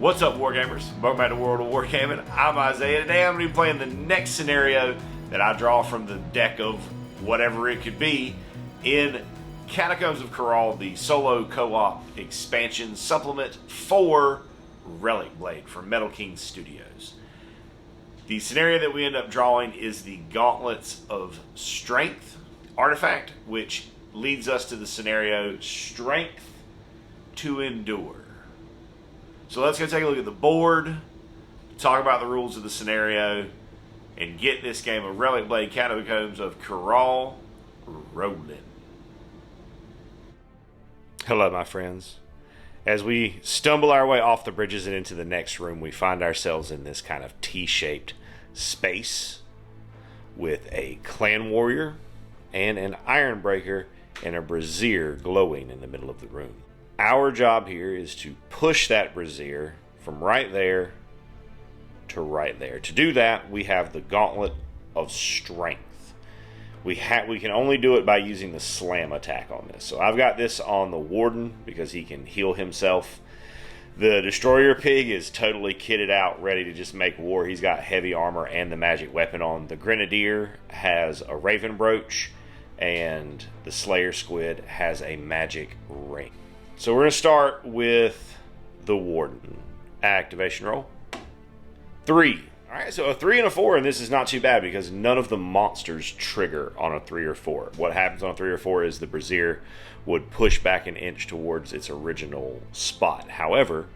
What's up, Wargamers? Welcome back to World of Wargaming. I'm Isaiah. Today I'm going to be playing the next scenario that I draw from the deck of whatever it could be in Catacombs of Kural, the solo co-op expansion supplement for Relicblade from Metal King Studios. The scenario that we end up drawing is the Gauntlets of Strength artifact, which leads us to the scenario Strength to Endure. So let's go take a look at the board, talk about the rules of the scenario, and get this game of Relicblade Catacombs of Kural rolling. Hello, my friends. As we stumble our way off the bridges and into the next room, we find ourselves in this kind of T-shaped space with a clan warrior and an iron breaker and a brazier glowing in the middle of the room. Our job here is to push that brazier from right there to right there. To do that, we have the Gauntlet of Strength. We can only do it by using the slam attack on this. So I've got this on the Warden because he can heal himself. The Destroyer Pig is totally kitted out, ready to just make war. He's got heavy armor and the magic weapon on. The Grenadier has a Raven Brooch, and the Slayer Squid has a magic ring. So we're going to start with the Warden. Activation roll. 3. Alright, so a 3 and a 4, and this is not too bad because none of the monsters trigger on a 3 or 4. What happens on a 3 or 4 is the brazier would push back an inch towards its original spot. However,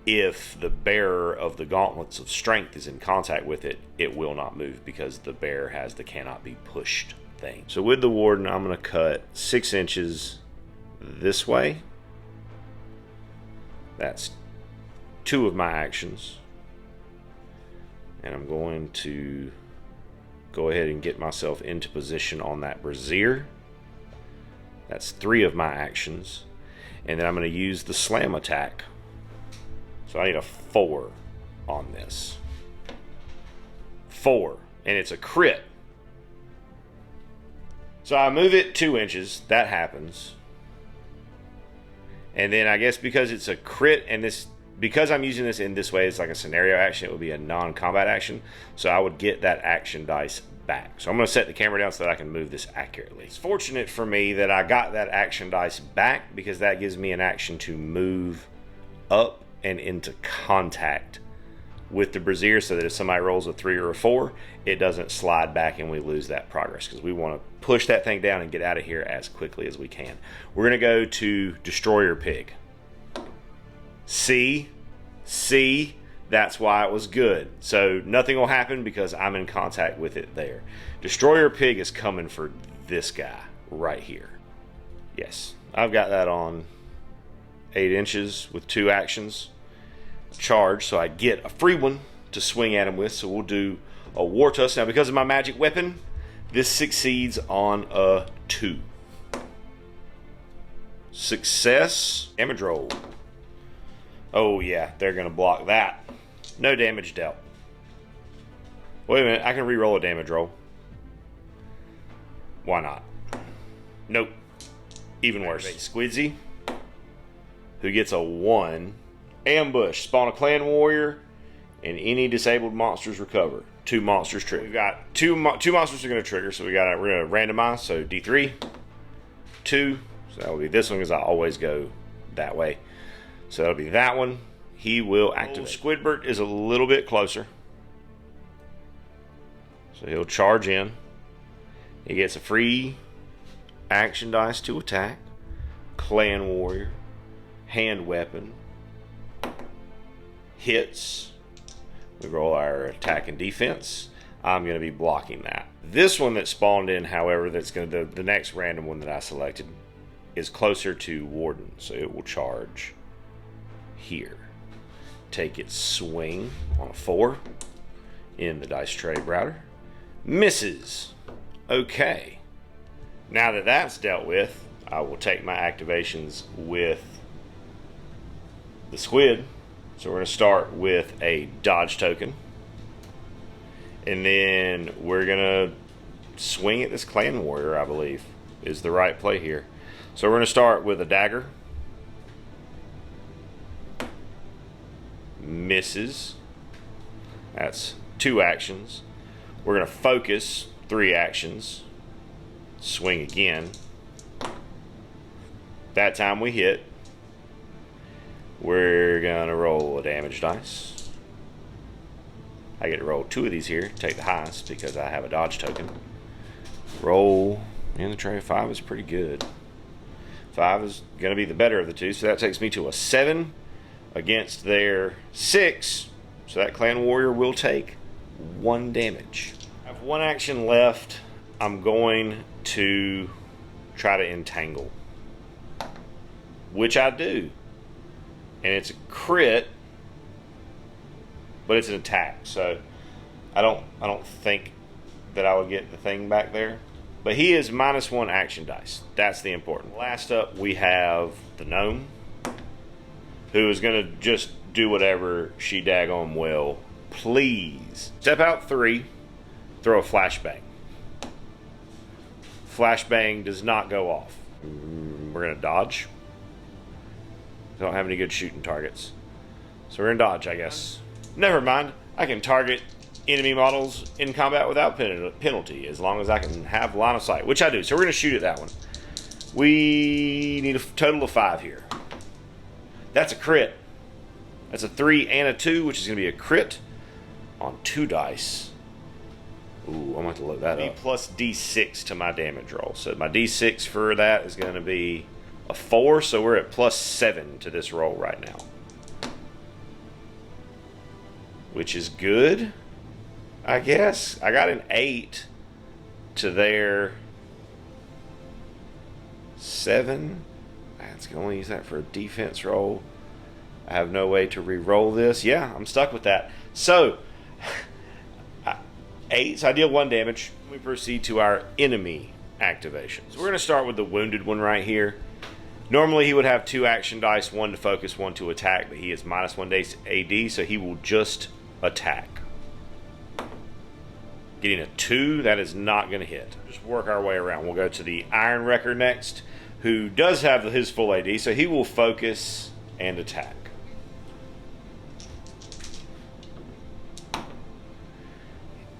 if the bearer of the Gauntlets of Strength is in contact with it, it will not move because the bearer has the cannot be pushed thing. So with the Warden, I'm going to cut 6 inches this way. That's 2 of my actions. And I'm going to go ahead and get myself into position on that brazier. That's 3 of my actions. And then I'm going to use the slam attack. So I need a 4 on this. 4. And it's a crit. So I move it 2 inches. That happens. And then I guess because it's a crit and this, because I'm using this in this way, it's like a scenario action, it would be a non-combat action. So I would get that action dice back. So I'm going to set the camera down so that I can move this accurately. It's fortunate for me that I got that action dice back because that gives me an action to move up and into contact with the brazier so that if somebody rolls a 3 or a 4, it doesn't slide back and we lose that progress because we want to push that thing down and get out of here as quickly as we can. We're going to go to Destroyer Pig. See, that's why it was good. So nothing will happen because I'm in contact with it there. Destroyer Pig is coming for this guy right here. Yes, I've got that on 8 inches with 2 actions. Charge, so I get a free one to swing at him with. So we'll do a War Tusk. Now because of my magic weapon, this succeeds on a 2. Success. Damage roll. Oh yeah, they're gonna block that. No damage dealt. Wait a minute, I can re-roll a damage roll. Why not? Nope. Even worse. Squidzy, who gets a 1. Ambush. Spawn a clan warrior, and any disabled monsters recover. 2 monsters trigger. We've got two monsters are going to trigger, so we're going to randomize. So D3, 2. So that will be this one because I always go that way. So that'll be that one. He will activate. Squidbert is a little bit closer, so he'll charge in. He gets a free action dice to attack. Clan warrior, hand weapon. Hits. We roll our attack and defense. I'm going to be blocking that. This one that spawned in, however, that's going to the next random one that I selected is closer to Warden, so it will charge here. Take its swing on a 4 in the dice tray router. Misses. Okay. Now that that's dealt with, I will take my activations with the squid. So we're going to start with a dodge token. And then we're going to swing at this clan warrior, I believe, is the right play here. So we're going to start with a dagger. Misses. That's 2 actions. We're going to focus, 3 actions. Swing again. That time we hit. We're going to roll a damage dice. I get to roll 2 of these here, take the highest because I have a dodge token. Roll in the tray. 5 is pretty good. 5 is going to be the better of the 2, so that takes me to a 7 against their 6. So that clan warrior will take 1 damage. I have 1 action left. I'm going to try to entangle, which I do, and it's a crit, but it's an attack. So I don't think that I would get the thing back there. But he is -1 action dice. That's the important. Last up, we have the gnome, who is going to just do whatever she daggone will. Please. Step out 3, throw a flashbang. Flashbang does not go off. We're going to dodge. Don't have any good shooting targets. So we're going to dodge, I guess. Never mind. I can target enemy models in combat without penalty as long as I can have line of sight, which I do. So we're going to shoot at that one. We need a total of 5 here. That's a crit. That's a 3 and a 2, which is going to be a crit on 2 dice. Ooh, I'm going to have to load that up. Plus D6 to my damage roll. So my D6 for that is going to be a 4, so we're at +7 to this roll right now. Which is good, I guess. I got an 8 to their 7. That's going to only use that for a defense roll. I have no way to re-roll this. Yeah, I'm stuck with that. So, 8, so I deal 1 damage. We proceed to our enemy activations. So we're going to start with the wounded one right here. Normally he would have 2 action dice, 1 to focus, 1 to attack, but he is -1 days AD, so he will just attack. Getting a 2, that is not going to hit. Just work our way around. We'll go to the Iron Wrecker next, who does have his full AD, so he will focus and attack.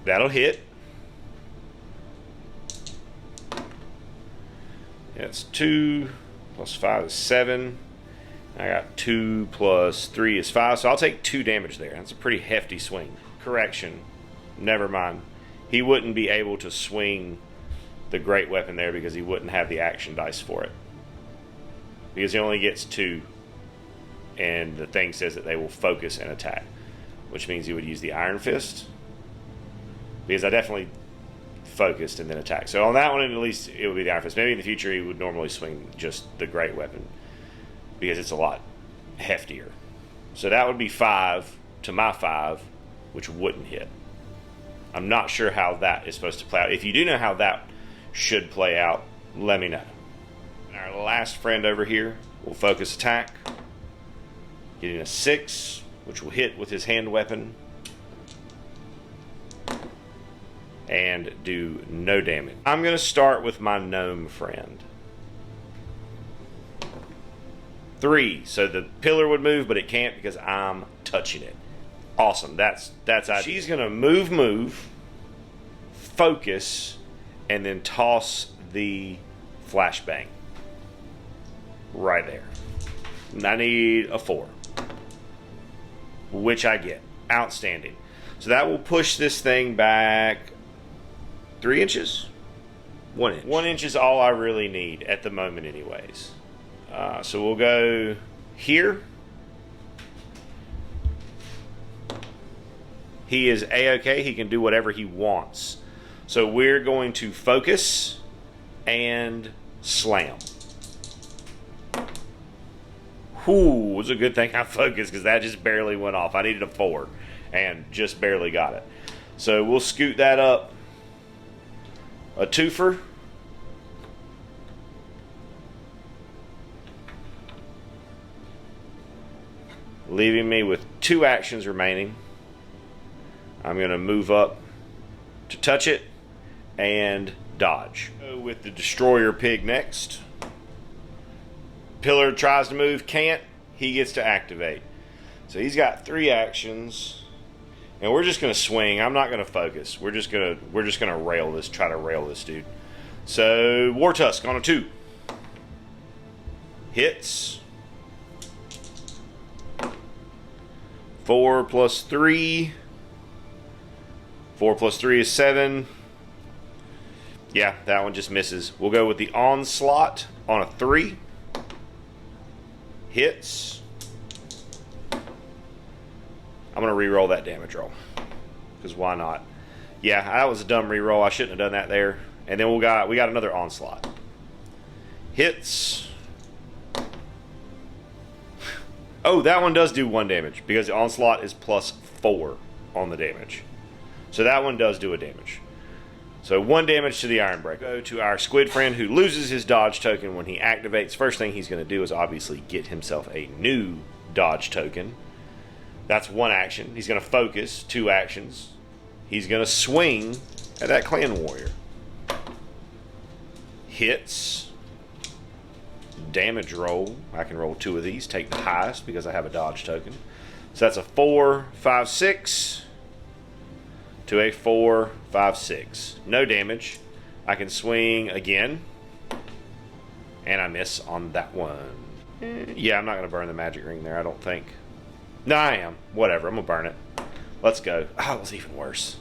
That'll hit. That's 2 plus 5 is 7. I got 2 plus 3 is 5, so I'll take 2 damage there. That's a pretty hefty swing. Correction. Never mind. He wouldn't be able to swing the great weapon there because he wouldn't have the action dice for it. Because he only gets 2, and the thing says that they will focus and attack, which means he would use the Iron Fist. Because I definitely focused and then attacked. So on that one, at least it would be the Iron Fist. Maybe in the future he would normally swing just the great weapon because it's a lot heftier. So that would be 5 to my 5, which wouldn't hit. I'm not sure how that is supposed to play out. If you do know how that should play out, let me know. And our last friend over here will focus attack, getting a 6, which will hit with his hand weapon and do no damage. I'm going to start with my gnome friend. 3, so the pillar would move, but it can't because I'm touching it. Awesome, that's ideal. She's going to move, focus, and then toss the flashbang. Right there. And I need a 4, which I get. Outstanding. So that will push this thing back 3 inches? 1 inch. 1 inch is all I really need at the moment anyways. So we'll go here. He is A-OK. He can do whatever he wants. So we're going to focus and slam. Whew, it was a good thing I focused because that just barely went off. I needed a 4 and just barely got it. So we'll scoot that up a 2-fer. Leaving me with 2 actions remaining. I'm going to move up to touch it and dodge. Go with the Destroyer Pig next. Pillar tries to move, can't. He gets to activate. So he's got 3 actions, and we're just gonna swing. I'm not gonna focus. We're just gonna rail this. Try to rail this dude. So War Tusk on a 2. Hits. 4 plus 3. 4 plus 3 is 7. Yeah, that one just misses. We'll go with the Onslaught on a 3. Hits. I'm going to re-roll that damage roll. Because why not? Yeah, that was a dumb re-roll. I shouldn't have done that there. And then we got another Onslaught. Hits. Oh, that one does do 1 damage. Because the Onslaught is plus 4 on the damage. So that one does do a damage. So 1 damage to the Ironbreaker. Go to our squid friend who loses his dodge token when he activates. First thing he's going to do is obviously get himself a new dodge token. That's 1 action. He's going to focus. 2 actions. He's going to swing at that clan warrior. Hits. Damage roll. I can roll 2 of these. Take the highest because I have a dodge token. So that's a 4, 5, 6. To a 4, 5, 6. No damage. I can swing again. And I miss on that one. Yeah, I'm not going to burn the magic ring there, I don't think. No, I am. Whatever, I'm going to burn it. Let's go. Oh, it was even worse.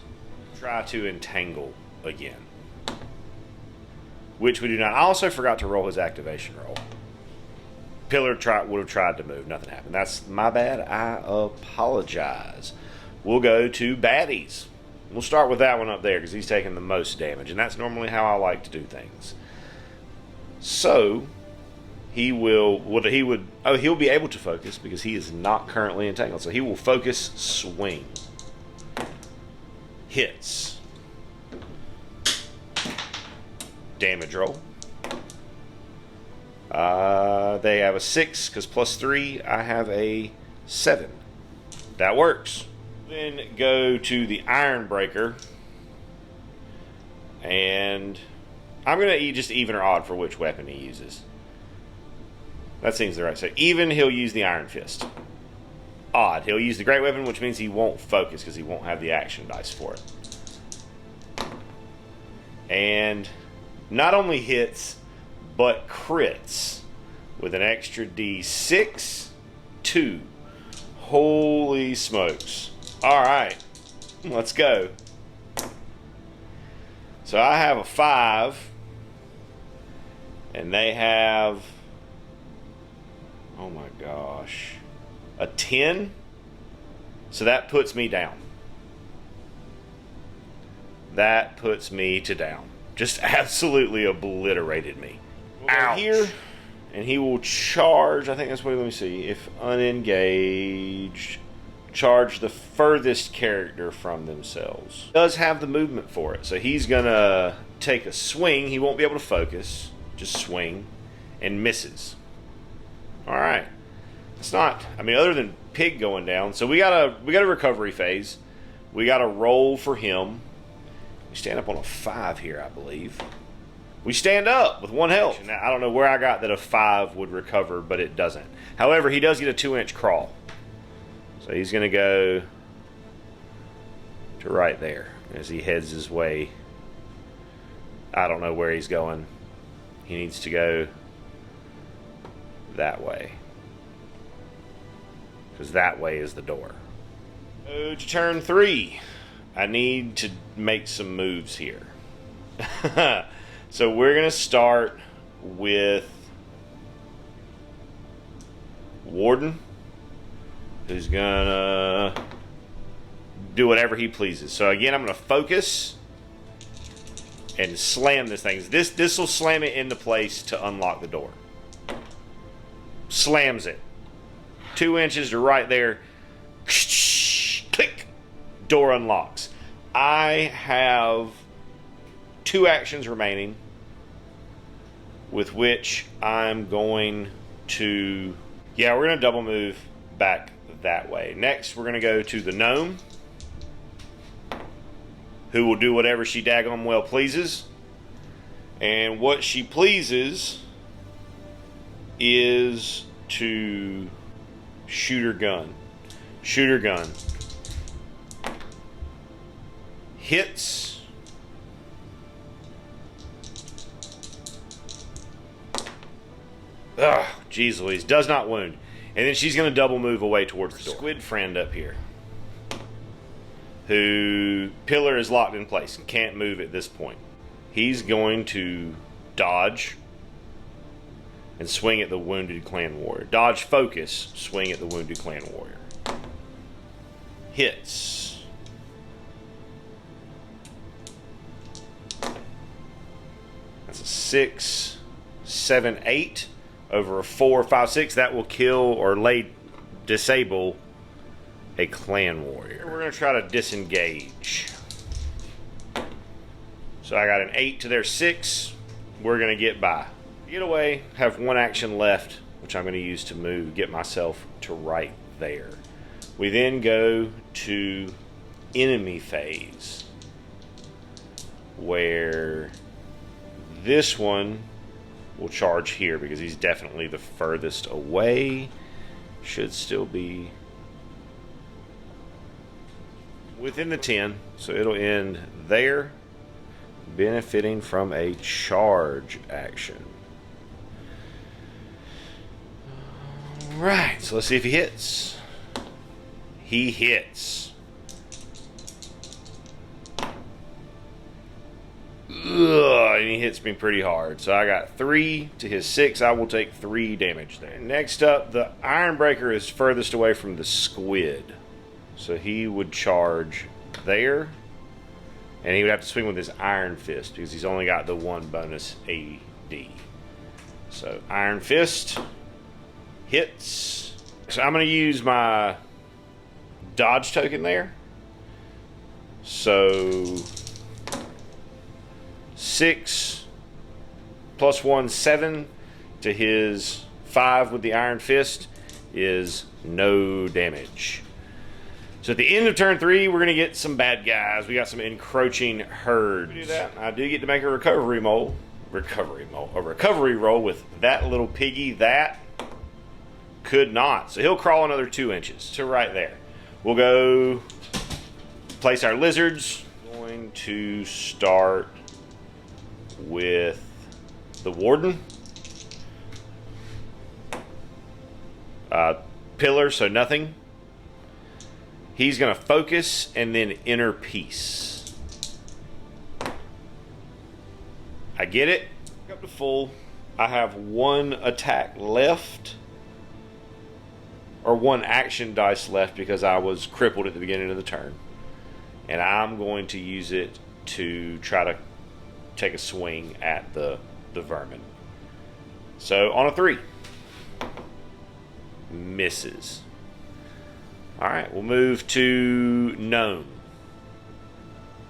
Try to entangle again. Which we do not. I also forgot to roll his activation roll. Pillar would have tried to move. Nothing happened. That's my bad. I apologize. We'll go to baddies. We'll start with that one up there because he's taking the most damage, and that's normally how I like to do things. So he'll be able to focus because he is not currently entangled. So he will focus, swing. Hits. Damage roll. They have a 6 because plus 3, I have a 7. That works. Then go to the Ironbreaker, and I'm going to just even or odd for which weapon he uses. That seems the right. So even, he'll use the Iron Fist. Odd, he'll use the Great Weapon, which means he won't focus because he won't have the action dice for it. And not only hits, but crits with an extra D6, 2. Holy smokes. Alright, let's go. So I have a 5, and they have, oh my gosh, a 10. So that puts me down. That puts me to down. Just absolutely obliterated me. Out here, and he will charge. I think that's what. Let me see. If unengaged, charge the furthest character from themselves. Does have the movement for it, so he's gonna take a swing. He won't be able to focus. Just swing, and misses. All right. It's not. I mean, other than Pig going down, so we got a recovery phase. We got a roll for him. We stand up on a 5 here, I believe. We stand up with 1 health. Now, I don't know where I got that a 5 would recover, but it doesn't. However, he does get a 2-inch crawl. So he's going to go to right there as he heads his way. I don't know where he's going. He needs to go that way. Because that way is the door. So to turn 3, I need to make some moves here. So we're going to start with Warden, who's going to do whatever he pleases. So again, I'm going to focus and slam this thing. This will slam it into place to unlock the door. Slams it. 2 inches to right there. Click. Door unlocks. I have 2 actions remaining with which I'm going to... Yeah, we're going to double move back that way. Next, we're going to go to the gnome, who will do whatever she daggone well pleases. And what she pleases is to shoot her gun. Shooter gun. Hits. Ugh, jeez Louise. Does not wound. And then she's going to double move away towards the door. Squid friend up here, who pillar is locked in place and can't move at this point. He's going to dodge and swing at the wounded clan warrior. Dodge, focus, swing at the wounded clan warrior. Hits. That's a 6, 7, 8 over a 4, 5, 6. That will kill or disable a clan warrior. We're going to try to disengage. So I got an 8 to their 6. We're going to get by. Get away. Have one action left, which I'm going to use to move, get myself to right there. We then go to enemy phase, where this one will charge here because he's definitely the furthest away. Should still be within the 10, so it'll end there, benefiting from a charge action. Alright, so let's see if he hits. He hits. Ugh, and he hits me pretty hard. So I got 3 to his 6. I will take 3 damage there. Next up, the Ironbreaker is furthest away from the squid. So he would charge there. And he would have to swing with his Iron Fist because he's only got the 1 bonus AD. So Iron Fist hits. So I'm going to use my dodge token there. So 6 plus 1, 7 to his 5 with the Iron Fist is no damage. So at the end of turn 3, we're going to get some bad guys. We got some encroaching herds. Do that. I do get to make a recovery roll with that little piggy. That could not. So he'll crawl another 2 inches to right there. We'll go place our lizards. Going to start with the warden. Pillar, so nothing. He's going to focus and then inner peace. I get it. Up to full. I have 1 attack left. Or 1 action dice left because I was crippled at the beginning of the turn. And I'm going to use it to try to take a swing at the vermin. So on a 3. Misses. Alright, we'll move to Gnome,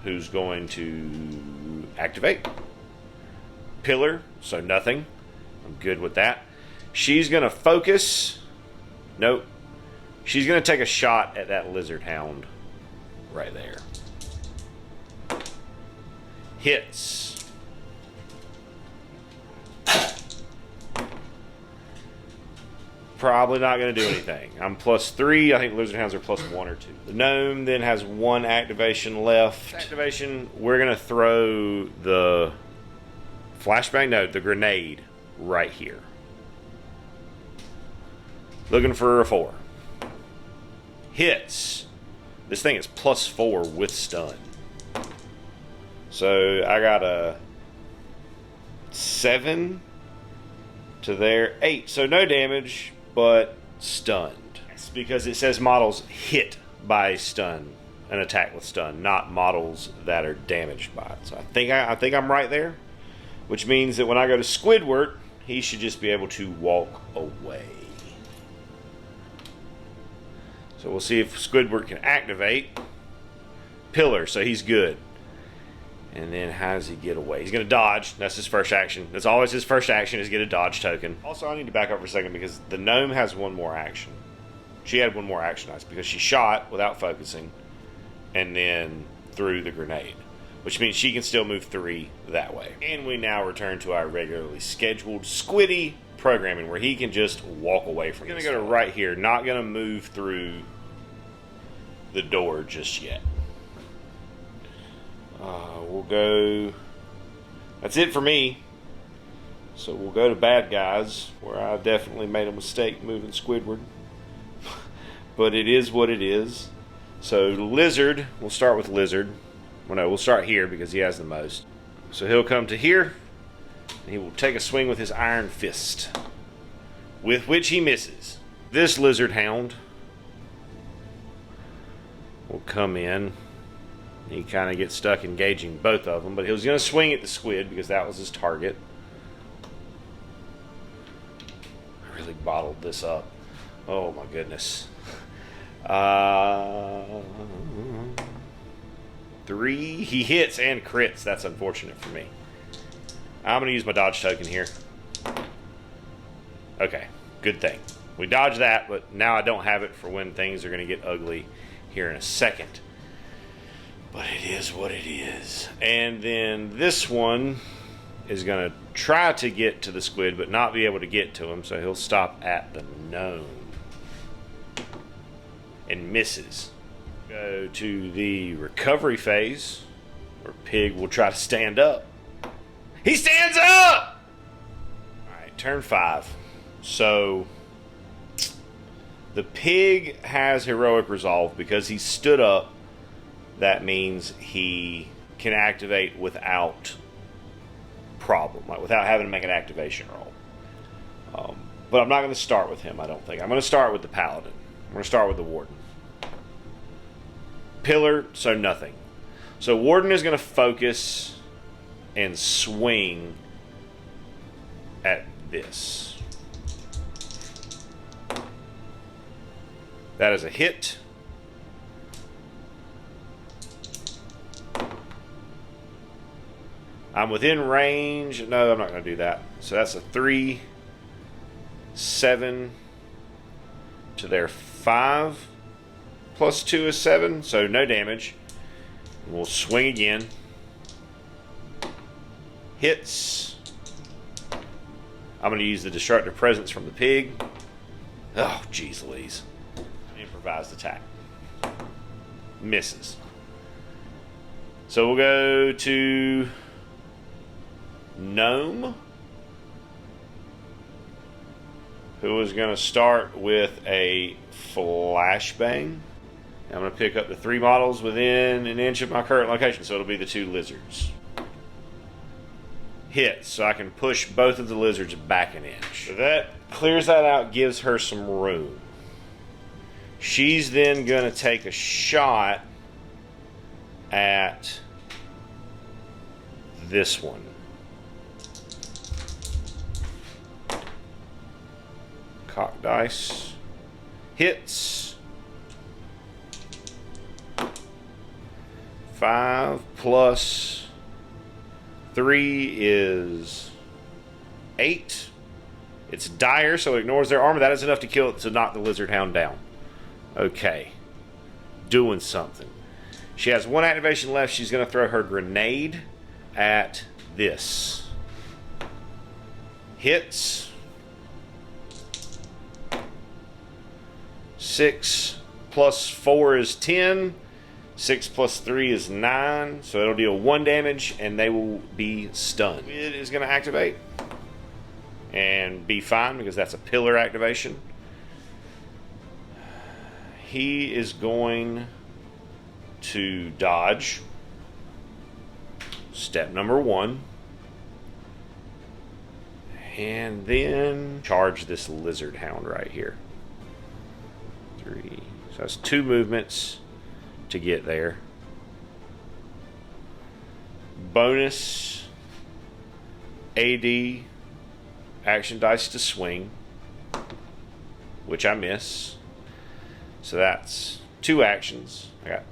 who's going to activate. Pillar, so nothing. I'm good with that. She's going to focus. Nope. She's going to take a shot at that lizard hound right there. Hits. Probably not going to do anything. I'm +3. I think lizard hounds are +1 or 2. The gnome then has 1 activation left. Activation, we're going to throw the flashbang, no, the grenade right here. Looking for a 4. Hits. This thing is +4 with stun. So I got a 7 to their 8. So no damage, but stunned. It's because it says models hit by stun, an attack with stun, not models that are damaged by it. So I think I'm right there, which means that when I go to Squidward, he should just be able to walk away. So we'll see if Squidward can activate. Pillar, so he's good. And then how does he get away? He's going to dodge. That's his first action. That's always his first action, is get a dodge token. Also, I need to back up for a second because the gnome has 1 more action. She had 1 more action dice because she shot without focusing and then threw the grenade, which means she can still move 3 that way. And we now return to our regularly scheduled Squiddy programming where he can just walk away from it. He's going to go to right here, not going to move through the door just yet. We'll go... That's it for me. So we'll go to bad guys, where I definitely made a mistake moving Squidward. But it is what it is. So Lizard, we'll start with Lizard. Well, no, we'll start here because he has the most. So he'll come to here, and he will take a swing with his Iron Fist, with which he misses. This Lizard Hound will come in. He kind of gets stuck engaging both of them, but he was going to swing at the squid because that was his target. I really bottled this up. Oh my goodness. 3. He hits and crits. That's unfortunate for me. I'm going to use my dodge token here. Okay, good thing. We dodged that, but now I don't have it for when things are going to get ugly here in a second. But it is what it is. And then this one is going to try to get to the squid, but not be able to get to him, so he'll stop at the gnome. And misses. Go to the recovery phase, where Pig will try to stand up. He stands up! Alright, turn 5. So, the Pig has heroic resolve because he stood up. That means he can activate without problem, like without having to make an activation roll. But I'm not going to start with him, I don't think. I'm going to start with the Paladin. I'm going to start with the Warden. Pillar, so nothing. So Warden is going to focus and swing at this. That is a hit. I'm within range. No, I'm not going to do that. So that's a 3, 7 to their 5. Plus 2 is 7, so no damage. We'll swing again. Hits. I'm going to use the Destructive Presence from the Pig. Oh, jeez Louise. Improvised attack. Misses. So we'll go to Gnome, who is going to start with a flashbang. I'm going to pick up the 3 models within an inch of my current location, so it'll be the 2 lizards. Hits, so I can push both of the lizards back an inch. So that clears that out, gives her some room. She's then going to take a shot at this one. Cock dice. Hits. 5 plus 3 is 8. It's dire, so it ignores their armor. That is enough to kill it, to knock the lizard hound down. Okay. Doing something. She has 1 activation left. She's going to throw her grenade at this. Hits. 6 plus 4 is 10. 6 plus 3 is 9. So it'll deal 1 damage and they will be stunned. It is going to activate and be fine because that's a pillar activation. He is going to dodge. Step number 1. And then charge this lizard hound right here. 3. So that's 2 movements to get there. Bonus AD action dice to swing, which I miss. So that's 2 actions. I got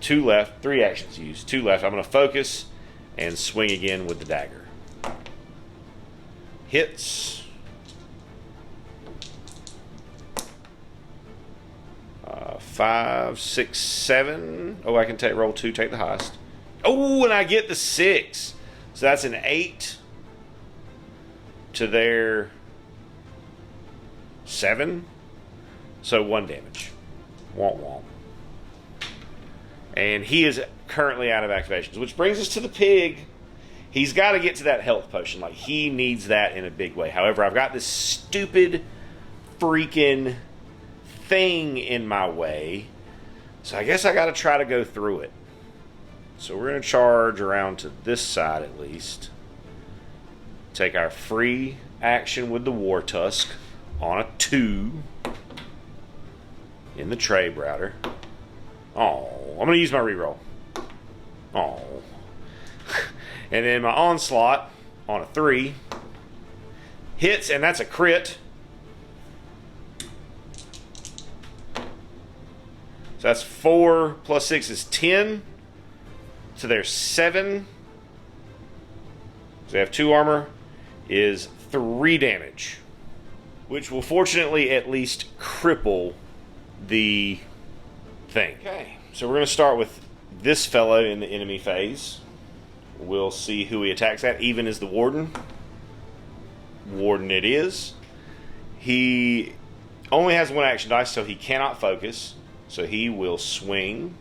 2 left, 3 actions used, 2 left. I'm going to focus and swing again with the dagger. Hits. 5, 6, 7. Oh, I can roll 2, take the highest. Oh, and I get the 6. So that's an 8 to their 7. So 1 damage. Womp womp. And he is currently out of activations, which brings us to the pig. He's got to get to that health potion. Like, he needs that in a big way. However, I've got this stupid freaking thing in my way. So I guess I got to try to go through it. So we're going to charge around to this side at least. Take our free action with the War Tusk on a 2 in the trade router. Oh, I'm going to use my reroll. Oh. And then my onslaught on a 3 hits, and that's a crit. So that's 4 plus 6 is 10. So there's 7. So they have 2 armor, is 3 damage, which will fortunately at least cripple the thing. Okay, so we're going to start with this fellow in the enemy phase. We'll see who he attacks at, even as the Warden. Warden it is. He only has 1 action dice, so he cannot focus. So he will swing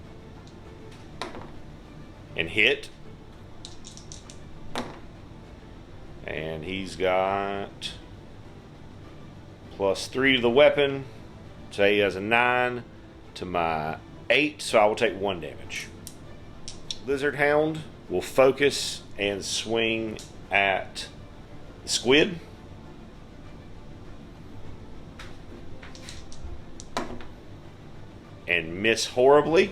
and hit. And he's got +3 to the weapon. So he has a 9 to my 8, so I will take 1 damage. Lizard Hound will focus and swing at the squid. And miss horribly.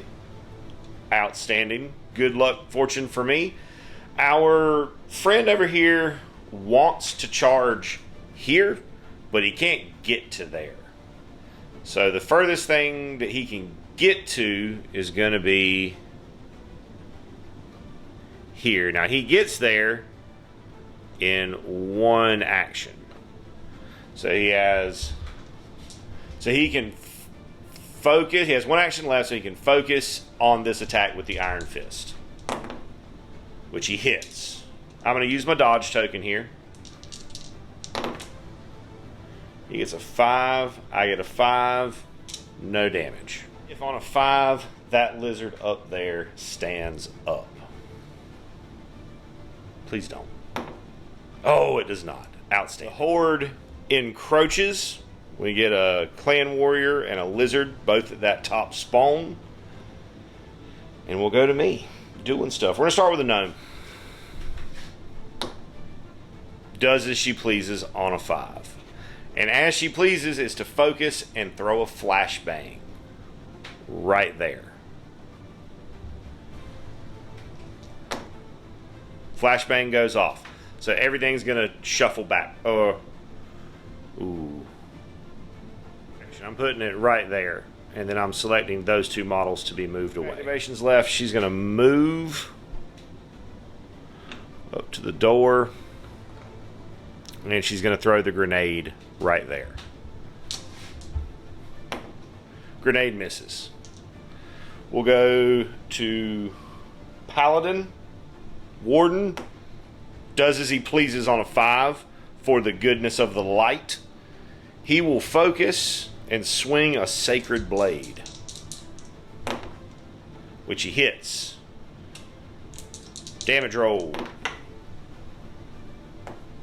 Outstanding. Good luck, fortune for me. Our friend over here wants to charge here, but he can't get to there. So the furthest thing that he can get to is going to be here. Now he gets there in 1 action. So he can focus. He has 1 action left, so he can focus on this attack with the Iron Fist, which he hits. I'm going to use my dodge token here. He gets a 5. I get a 5. No damage. If on a 5, that lizard up there stands up. Please don't. Oh, it does not. Outstanding. The horde encroaches. We get a clan warrior and a lizard, both at that top spawn. And we'll go to me, doing stuff. We're going to start with a gnome. Does as she pleases on a 5. And as she pleases is to focus and throw a flashbang right there. Flashbang goes off. So everything's going to shuffle back. Ooh. I'm putting it right there. And then I'm selecting those 2 models to be moved away. Activation's left. She's going to move up to the door. And she's going to throw the grenade right there. Grenade misses. We'll go to Paladin. Warden does as he pleases on a 5 for the goodness of the light. He will focus and swing a Sacred Blade, which he hits. Damage roll.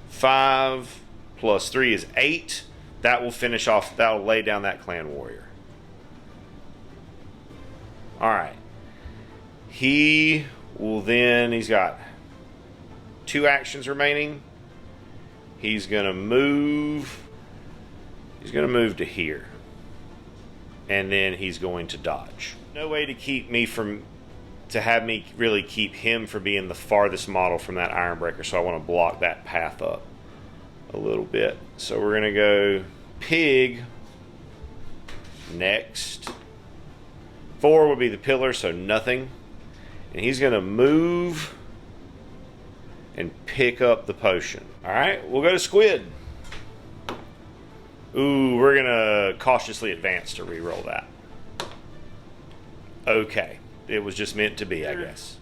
5 plus 3 is 8. That will finish off, that will lay down that clan warrior. Alright. He will then, he's got 2 actions remaining. He's going to move. He's going to move to here. And then he's going to dodge. No way to keep me from, to have me really keep him from being the farthest model from that Ironbreaker. So I want to block that path up a little bit. So we're going to go pig next. 4 would be the pillar, so nothing. And he's going to move and pick up the potion. Alright, we'll go to squid. Ooh, we're going to cautiously advance to reroll that. Okay. It was just meant to be, I guess.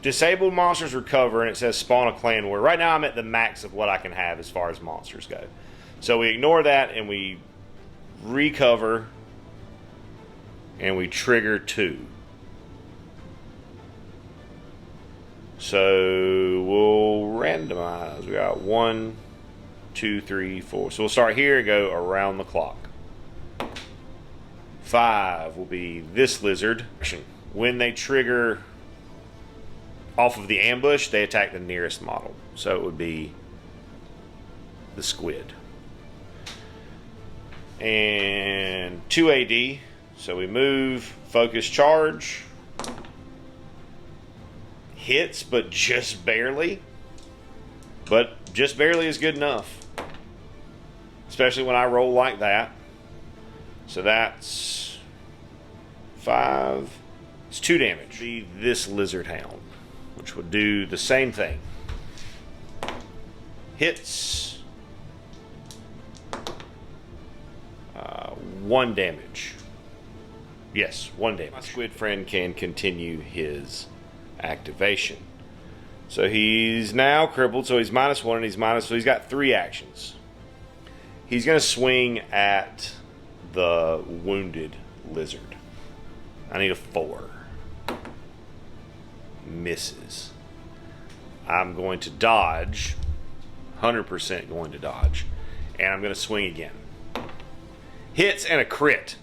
Disabled monsters recover, and it says spawn a clan war. Right now I'm at the max of what I can have as far as monsters go. So we ignore that, and we recover, and we trigger 2. So we'll randomize. We got 1, 2, 3, 4. So we'll start here and go around the clock. 5 will be this lizard. When they trigger off of the ambush, they attack the nearest model. So it would be the squid. And 2 AD. So we move, focus, charge. Hits, but just barely. But just barely is good enough. Especially when I roll like that. So that's 5. It's 2 damage. Be this lizard hound, which would do the same thing. Hits. 1 damage. Yes, 1 damage. My squid friend can continue his activation. So he's now crippled, so he's -1 and he's so he's got 3 actions. He's going to swing at the wounded lizard. I need a 4. Misses. I'm going to dodge. 100% going to dodge. And I'm going to swing again. Hits and a crit.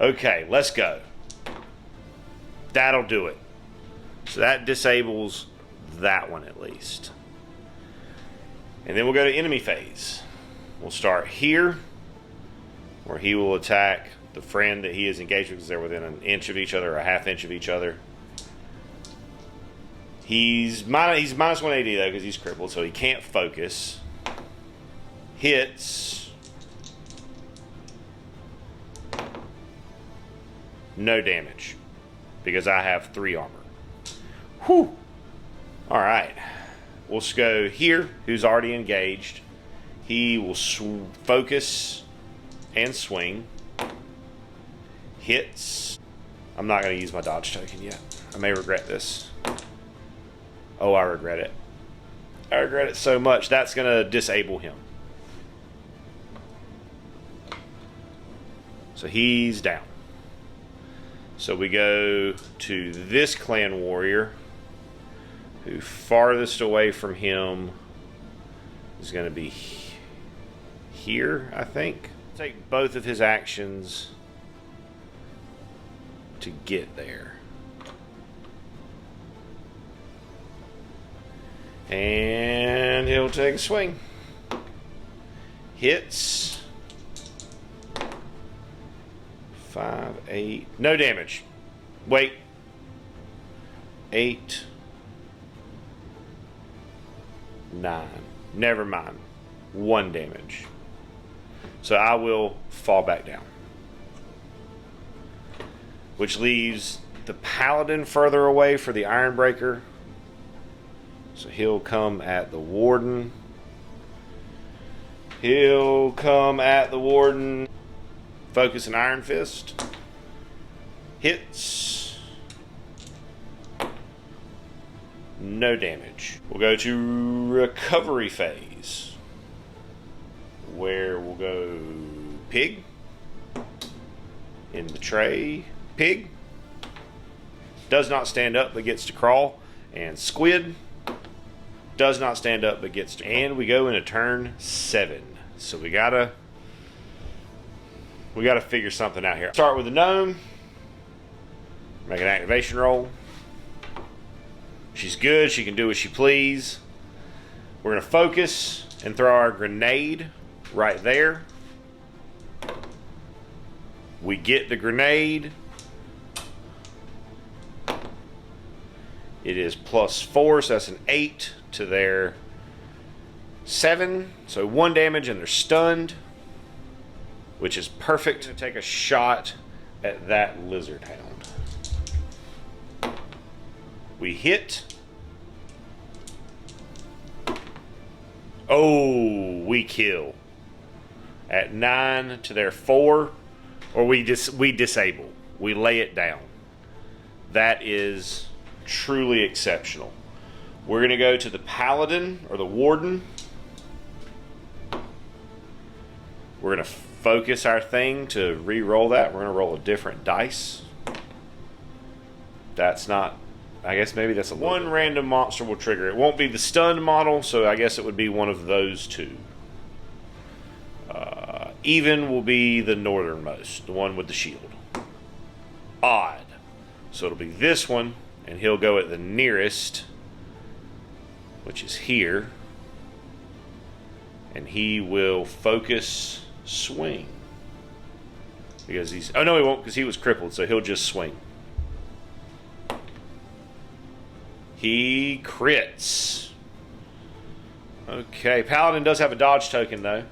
Okay, let's go. That'll do it. So that disables that one at least. And then we'll go to enemy phase. We'll start here, where he will attack the friend that he is engaged with because they're within an inch of each other or a half inch of each other. He's -1 AD though because he's crippled, so he can't focus. Hits. No damage because I have 3 armor. Whew. All right. We'll go here, who's already engaged. He will focus and swing. Hits. I'm not going to use my dodge token yet. I may regret this. Oh, I regret it. I regret it so much. That's going to disable him. So he's down. So we go to this clan warrior, who farthest away from him is going to be here, I think. Take both of his actions to get there. And he'll take a swing. Hits. 5, 8. No damage. Wait. 8. 9. Never mind. 1 damage. So I will fall back down. Which leaves the paladin further away for the Ironbreaker. So he'll come at the warden. He'll come at the warden. Focus and Iron Fist. Hits. No damage. We'll go to recovery phase, where we'll go pig in the tray. Pig does not stand up but gets to crawl, and squid does not stand up but gets to. And we go into turn 7. So we gotta figure something out here. Start with the gnome. Make an activation roll. She's good. She can do as she please. We're going to focus and throw our grenade right there. We get the grenade. It is +4, so that's an 8 to their 7. So 1 damage and they're stunned, which is perfect. To take a shot at that lizard hound. We hit. Oh, we kill. At 9 to their 4, or we disable. We lay it down. That is truly exceptional. We're going to go to the paladin or the warden. We're going to focus our thing to re-roll that. We're going to roll a different dice. That's not I guess maybe that's one random monster will trigger. It won't be the stunned model, so I guess it would be one of those two. Even will be the northernmost, the one with the shield. Odd. So it'll be this one, and he'll go at the nearest, which is here. And he will focus swing. Because he's... Oh, no, he won't, because he was crippled, so he'll just swing. He crits. Okay, Paladin does have a dodge token, though.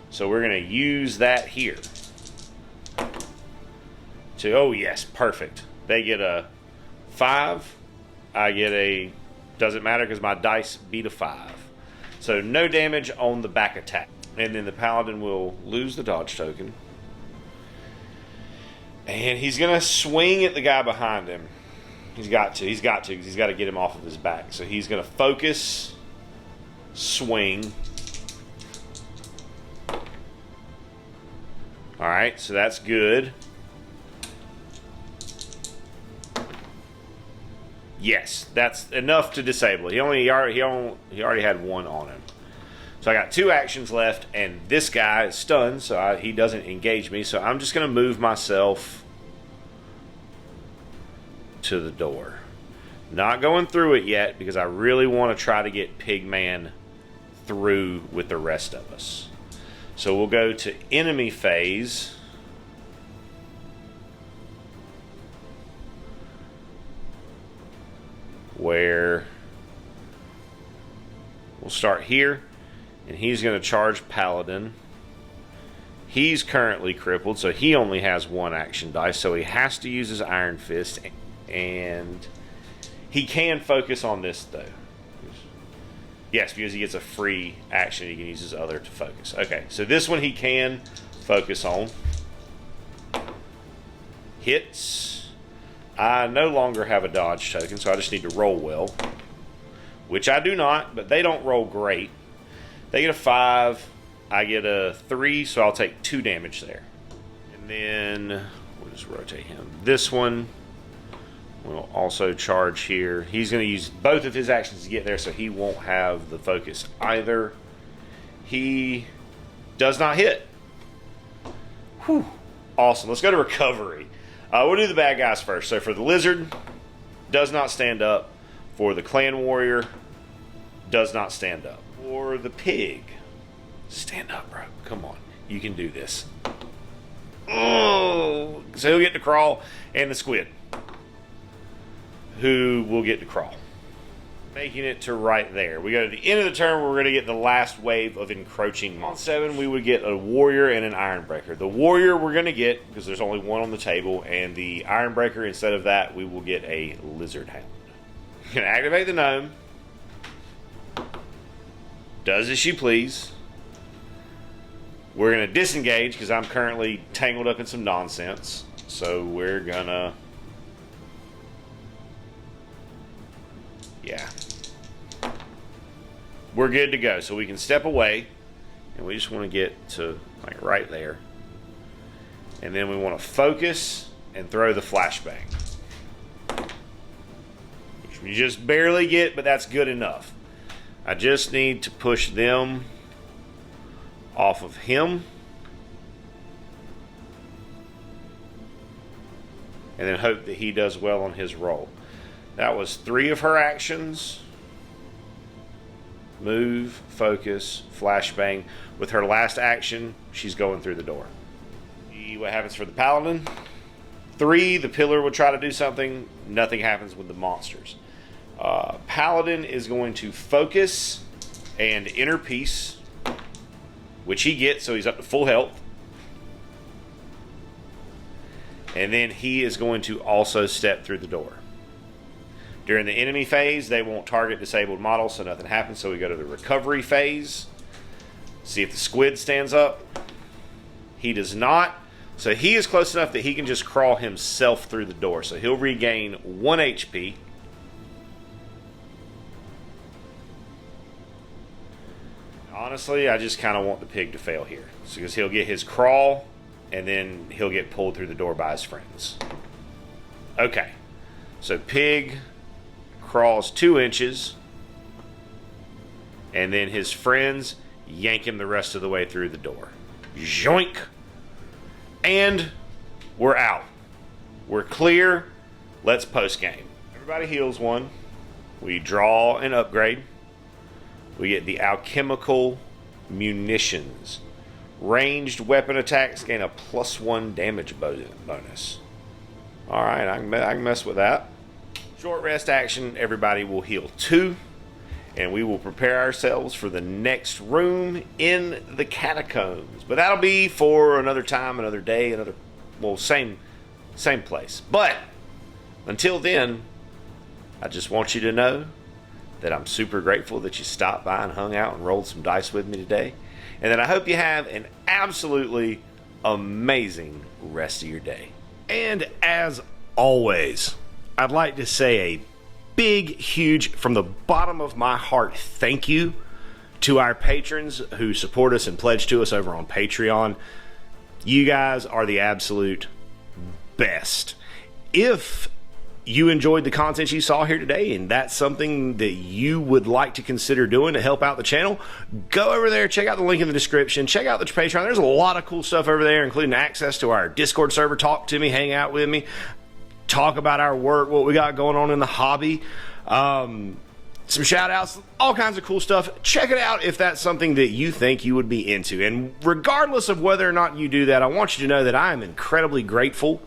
So we're going to use that here. Oh, yes, perfect. They get a 5. I get a... Doesn't matter because my dice beat a 5. So no damage on the back attack. And then the Paladin will lose the dodge token. And he's going to swing at the guy behind him. He's got to, because he's got to get him off of his back. So he's going to focus, swing. Alright, so that's good. Yes, that's enough to disable it. He already had one on him. So I got 2 actions left, and this guy is stunned, so he doesn't engage me. So I'm just going to move myself to the door. Not going through it yet, because I really want to try to get Pigman through with the rest of us. So we'll go to enemy phase. Where we'll start here, and he's going to charge Paladin. He's currently crippled, so he only has 1 action dice, so he has to use his Iron Fist, and he can focus on this, though. Yes, because he gets a free action, he can use his other to focus. Okay, so this one he can focus on. Hits. I no longer have a dodge token, so I just need to roll well. Which I do not, but they don't roll great. They get a 5, I get a 3, so I'll take 2 damage there. And then we'll just rotate him. This one will also charge here. He's going to use both of his actions to get there, so he won't have the focus either. He does not hit. Whew. Awesome. Let's go to recovery. We'll do the bad guys first. So for the lizard, does not stand up. For the clan warrior, does not stand up. For the pig, stand up, bro. Come on. You can do this. Oh, so he'll get to crawl. And the squid, who will get to crawl. Making it to right there. We go to the end of the turn where we're going to get the last wave of encroaching monsters. On 7, we would get a warrior and an Ironbreaker. The warrior we're going to get, because there's only 1 on the table, and the Ironbreaker, instead of that, we will get a lizard hound. We're going to activate the gnome. Does as you please. We're going to disengage, because I'm currently tangled up in some nonsense. So we're going to... Yeah. We're good to go. So we can step away. And we just want to get to like right there. And then we want to focus and throw the flashbang. Which we just barely get, but that's good enough. I just need to push them off of him. And then hope that he does well on his roll. That was 3 of her actions. Move, focus, flashbang. With her last action, she's going through the door. See what happens for the paladin. 3, the pillar will try to do something. Nothing happens with the monsters. Paladin is going to focus and inner peace, which he gets, so he's up to full health. And then he is going to also step through the door. During the enemy phase, they won't target disabled models, so nothing happens. So we go to the recovery phase. See if the squid stands up. He does not. So he is close enough that he can just crawl himself through the door. So he'll regain 1 HP. Honestly, I just kind of want the pig to fail here. So because he'll get his crawl, and then he'll get pulled through the door by his friends. Okay. So pig crawls 2 inches, and then his friends yank him the rest of the way through the door. Joink! And we're out. We're clear. Let's post game. Everybody heals 1. We draw an upgrade. We get the alchemical munitions. Ranged weapon attacks gain a +1 damage bonus. Alright, I can mess with that. Short rest action, everybody will heal 2. And we will prepare ourselves for the next room in the catacombs. But that'll be for another time, another day, same place. But until then, I just want you to know that I'm super grateful that you stopped by and hung out and rolled some dice with me today. And that I hope you have an absolutely amazing rest of your day. And as always, I'd like to say a big, huge, from the bottom of my heart, thank you to our patrons who support us and pledge to us over on Patreon. You guys are the absolute best. If you enjoyed the content you saw here today and that's something that you would like to consider doing to help out the channel, go over there, check out the link in the description, check out the Patreon. There's a lot of cool stuff over there, including access to our Discord server, talk to me, hang out with me, talk about our work, what we got going on in the hobby, some shout outs, all kinds of cool stuff. Check it out if that's something that you think you would be into. And regardless of whether or not you do that, I want you to know that I am incredibly grateful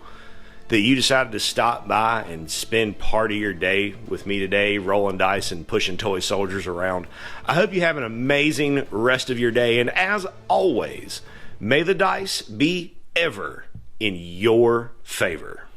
that you decided to stop by and spend part of your day with me today, rolling dice and pushing toy soldiers around. I hope you have an amazing rest of your day. And as always, may the dice be ever in your favor.